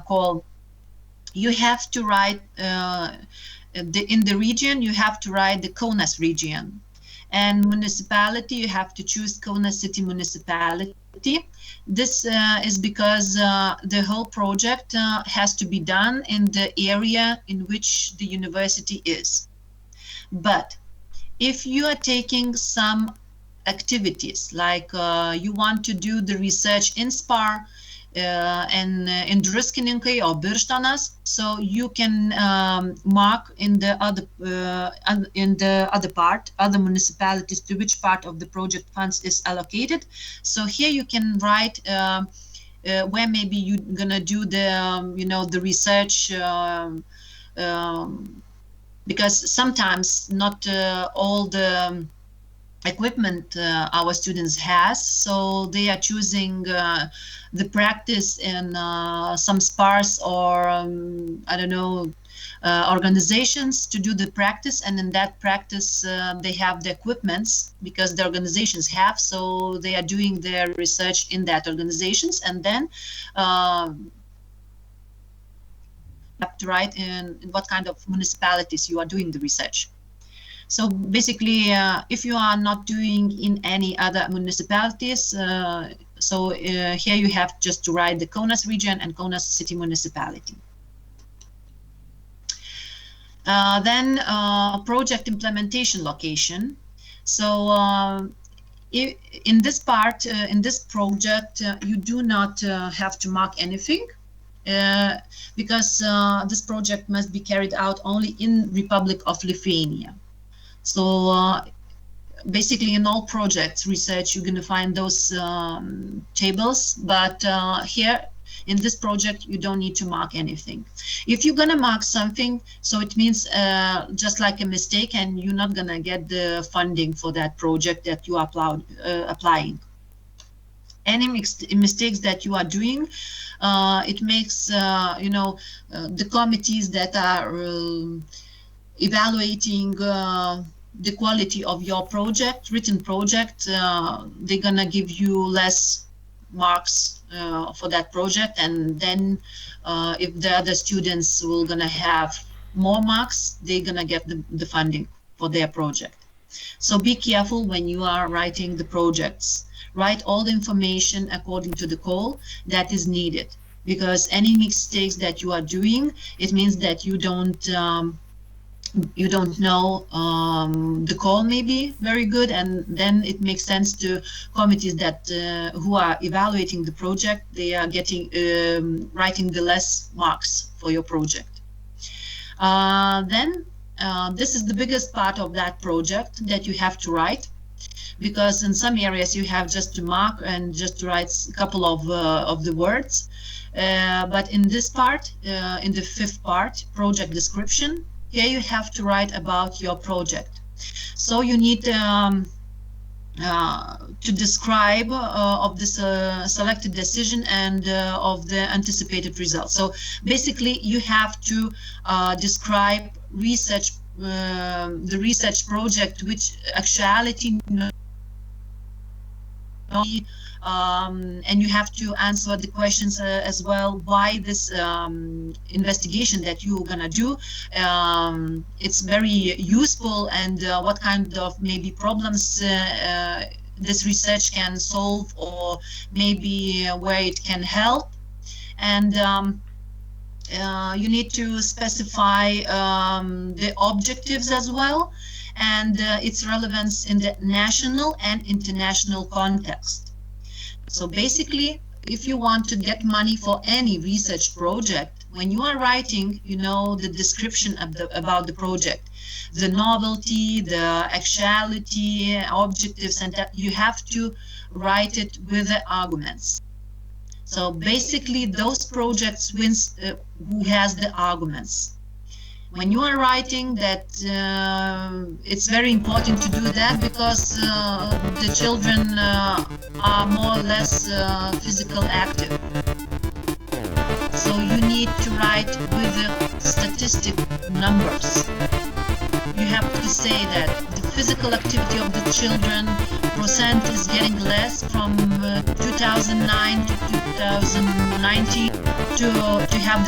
call, you have to write in the region, you have to write the Kaunas region. And municipality, you have to choose Kaunas City Municipality. This is because the whole project has to be done in the area in which the university is. But if you are taking some activities, like you want to do the research in Spar, and in Druskininkai or Birštonas, so you can mark in the other part, other municipalities, to which part of the project funds is allocated. So here you can write where maybe you're gonna do the the research, because sometimes not all the equipment our students has, so they are choosing the practice in some sparse or I don't know, organizations to do the practice, and in that practice they have the equipments because the organizations have, so they are doing their research in that organizations, and then have to write in what kind of municipalities you are doing the research. So basically, if you are not doing in any other municipalities, so here you have just to write the Kaunas region and Kaunas City Municipality. Then project implementation location. So in this part, in this project, you do not have to mark anything. Because this project must be carried out only in Republic of Lithuania. So basically in all projects research you're going to find those tables, but here in this project you don't need to mark anything. If you're going to mark something, so it means just like a mistake, and you're not going to get the funding for that project that you are applying. Any mistakes that you are doing, it makes the committees that are evaluating the quality of your project, written project, they're gonna give you less marks for that project, and then if the other students will gonna have more marks, they're gonna get the funding for their project. So be careful when you are writing the projects. Write all the information according to the call that is needed, because any mistakes that you are doing, it means that you don't know the call maybe very good, and then it makes sense to committees that who are evaluating the project, they are getting writing the less marks for your project. Then this is the biggest part of that project that you have to write, because in some areas you have just to mark and just to write a couple of the words, but in this part, in the fifth part, project description, here you have to write about your project. So you need to describe of this selected decision and of the anticipated results. So basically you have to describe research, the research project, which actuality, and you have to answer the questions as well, why this investigation that you're gonna do, it's very useful, and what kind of maybe problems this research can solve, or maybe where it can help. And you need to specify the objectives as well, and its relevance in the national and international context. So basically, if you want to get money for any research project, when you are writing, the description of about the project, the novelty, the actuality, objectives, and that, you have to write it with the arguments. So basically, those projects wins who has the arguments. When you are writing that, it's very important to do that, because the children are more or less physical active. So you need to write with the statistic numbers. You have to say that the physical activity of the children percent is getting less from 2009 to 2019 to have